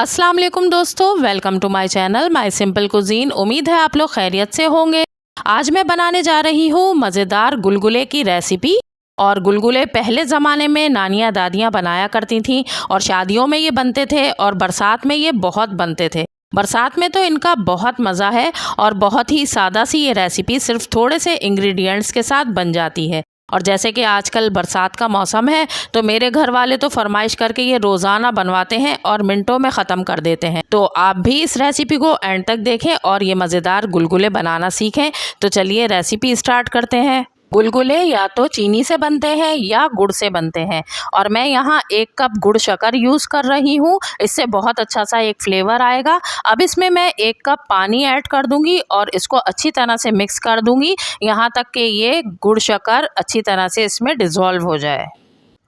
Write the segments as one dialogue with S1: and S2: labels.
S1: अस्सलाम वालेकुम दोस्तों, welcome to my channel my simple cuisine. उम्मीद है आप लोग खैरियत से होंगे। आज मैं बनाने जा रही हूँ मज़ेदार गुलगुले की रेसिपी। और गुलगुले पहले ज़माने में नानियाँ दादियाँ बनाया करती थीं और शादियों में ये बनते थे और बरसात में ये बहुत बनते थे। बरसात में तो इनका बहुत मज़ा है और बहुत ही सादा सी ये रेसिपी सिर्फ थोड़े से इंग्रेडिएंट्स के साथ बन जाती है। और जैसे कि आजकल बरसात का मौसम है तो मेरे घर वाले तो फरमाइश करके ये रोज़ाना बनवाते हैं और मिनटों में ख़त्म कर देते हैं। तो आप भी इस रेसिपी को एंड तक देखें और ये मज़ेदार गुलगुले बनाना सीखें। तो चलिए रेसिपी स्टार्ट करते हैं। गुलगुले या तो चीनी से बनते हैं या गुड़ से बनते हैं और मैं यहाँ 1 कप गुड़ शक्कर यूज़ कर रही हूँ। इससे बहुत अच्छा सा एक फ्लेवर आएगा। अब इसमें मैं 1 कप पानी ऐड कर दूँगी और इसको अच्छी तरह से मिक्स कर दूँगी यहाँ तक कि ये गुड़ शक्कर अच्छी तरह से इसमें डिज़ोल्व हो जाए।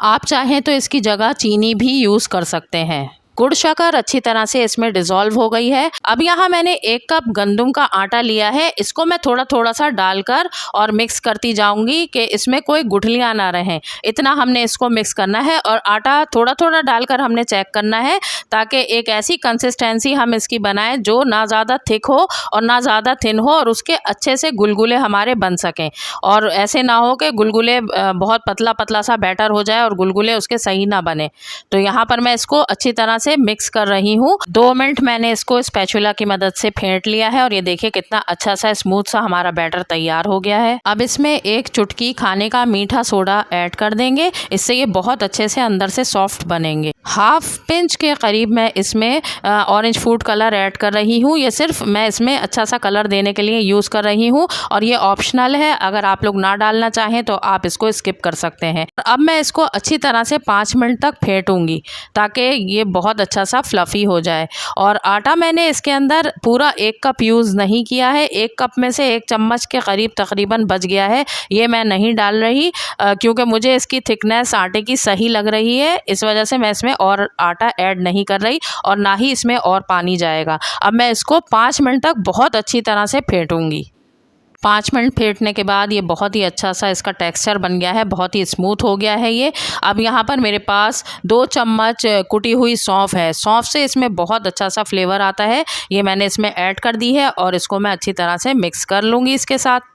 S1: आप चाहें तो इसकी जगह चीनी भी यूज़ कर सकते हैं। गुड़ शक्कर अच्छी तरह से इसमें डिज़ोल्व हो गई है। अब यहाँ मैंने 1 कप गंदम का आटा लिया है। इसको मैं थोड़ा थोड़ा सा डालकर और मिक्स करती जाऊंगी कि इसमें कोई गुठलियाँ ना रहें। इतना हमने इसको मिक्स करना है और आटा थोड़ा थोड़ा डालकर हमने चेक करना है ताकि एक ऐसी कंसिस्टेंसी हम इसकी बनाएं जो ना ज़्यादा थिक हो और ना ज़्यादा थिन हो और उसके अच्छे से गुलगुले हमारे बन सकें। और ऐसे ना हो कि गुलगुले बहुत पतला पतला सा बैटर हो जाए और गुलगुले उसके सही ना बने। तो यहाँ पर मैं इसको अच्छी तरह से मिक्स कर रही हूँ। 2 मिनट मैंने इसको स्पैचुला की मदद से फेंट लिया है और ये देखिए कितना अच्छा सा स्मूथ सा हमारा बैटर तैयार हो गया है। अब इसमें 1 चुटकी खाने का मीठा सोडा ऐड कर देंगे। इससे ये बहुत अच्छे से अंदर से सॉफ्ट बनेंगे। हाफ पिंच के करीब मैं इसमें ऑरेंज फूड कलर ऐड कर रही हूँ। ये सिर्फ मैं इसमें अच्छा सा कलर देने के लिए यूज़ कर रही हूँ और ये ऑप्शनल है। अगर आप लोग ना डालना चाहें तो आप इसको स्किप कर सकते हैं। अब मैं इसको अच्छी तरह से 5 मिनट तक फेंटूंगी ताकि ये बहुत अच्छा सा फ्लफ़ी हो जाए। और आटा मैंने इसके अंदर पूरा 1 कप यूज़ नहीं किया है। 1 कप में से 1 चम्मच के करीब तकरीबन बच गया है। ये मैं नहीं डाल रही क्योंकि मुझे इसकी थिकनेस आटे की सही लग रही है। इस वजह से मैं इसमें और आटा ऐड नहीं कर रही और ना ही इसमें और पानी जाएगा। अब मैं इसको 5 मिनट तक बहुत अच्छी तरह से फेंटूंगी। 5 मिनट फेंटने के बाद ये बहुत ही अच्छा सा इसका टेक्सचर बन गया है, बहुत ही स्मूथ हो गया है ये। अब यहाँ पर मेरे पास 2 चम्मच कुटी हुई सौंफ है। सौंफ से इसमें बहुत अच्छा सा फ्लेवर आता है। ये मैंने इसमें ऐड कर दी है और इसको मैं अच्छी तरह से मिक्स कर लूँगी इसके साथ।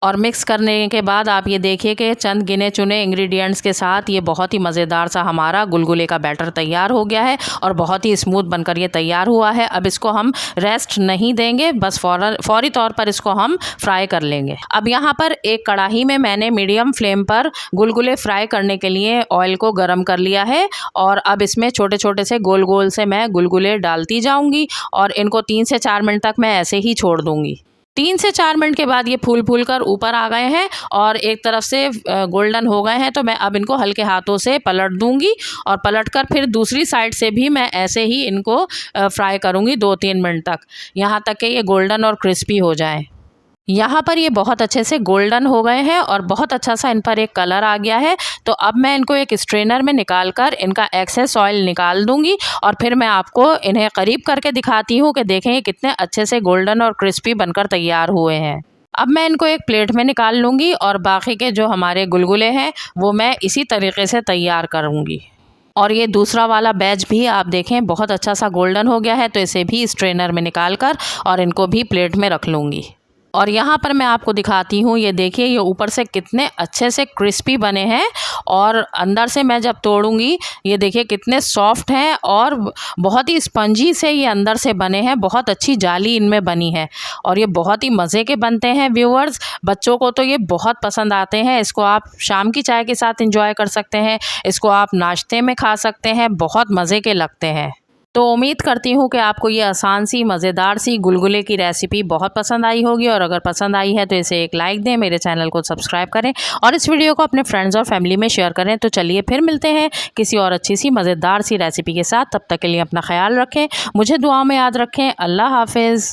S1: और मिक्स करने के बाद आप ये देखिए कि चंद गिने चुने इंग्रेडिएंट्स के साथ ये बहुत ही मज़ेदार सा हमारा गुलगुले का बैटर तैयार हो गया है और बहुत ही स्मूथ बनकर ये तैयार हुआ है। अब इसको हम रेस्ट नहीं देंगे, बस फौरी तौर पर इसको हम फ्राई कर लेंगे। अब यहाँ पर एक कढ़ाई में मैंने मीडियम फ्लेम पर गुलगुले फ्राई करने के लिए ऑयल को गर्म कर लिया है और अब इसमें छोटे छोटे से गोल गोल से मैं गुलगुले डालती जाऊँगी और इनको 3 से 4 मिनट तक मैं ऐसे ही छोड़ दूँगी। 3 से 4 मिनट के बाद ये फूल फूल कर ऊपर आ गए हैं और एक तरफ से गोल्डन हो गए हैं। तो मैं अब इनको हल्के हाथों से पलट दूंगी और पलटकर फिर दूसरी साइड से भी मैं ऐसे ही इनको फ्राई करूंगी 2-3 मिनट तक, यहाँ तक कि ये गोल्डन और क्रिस्पी हो जाएं। यहाँ पर ये बहुत अच्छे से गोल्डन हो गए हैं और बहुत अच्छा सा इन पर एक कलर आ गया है। तो अब मैं इनको एक स्ट्रेनर में निकाल कर इनका एक्सेस ऑयल निकाल दूंगी और फिर मैं आपको इन्हें करीब करके दिखाती हूँ कि देखें ये कितने अच्छे से गोल्डन और क्रिस्पी बनकर तैयार हुए हैं। अब मैं इनको एक प्लेट में निकाल लूँगी और बाकी के जो हमारे गुलगुले हैं वो मैं इसी तरीके से तैयार करूँगी। और ये दूसरा वाला बैच भी आप देखें बहुत अच्छा सा गोल्डन हो गया है। तो इसे भी स्ट्रेनर में निकाल कर और इनको भी प्लेट में रख लूँगी। और यहाँ पर मैं आपको दिखाती हूँ, ये देखिए ये ऊपर से कितने अच्छे से क्रिस्पी बने हैं और अंदर से मैं जब तोड़ूंगी ये देखिए कितने सॉफ्ट हैं और बहुत ही स्पंजी से ये अंदर से बने हैं। बहुत अच्छी जाली इनमें बनी है और ये बहुत ही मज़े के बनते हैं व्यूअर्स। बच्चों को तो ये बहुत पसंद आते हैं। इसको आप शाम की चाय के साथ एंजॉय कर सकते हैं, इसको आप नाश्ते में खा सकते हैं, बहुत मज़े के लगते हैं। तो उम्मीद करती हूँ कि आपको ये आसान सी मज़ेदार सी गुलगुले की रेसिपी बहुत पसंद आई होगी और अगर पसंद आई है तो इसे एक लाइक दें, मेरे चैनल को सब्सक्राइब करें और इस वीडियो को अपने फ्रेंड्स और फैमिली में शेयर करें। तो चलिए फिर मिलते हैं किसी और अच्छी सी मज़ेदार सी रेसिपी के साथ। तब तक के लिए अपना ख्याल रखें, मुझे दुआ में याद रखें। अल्लाह हाफिज़।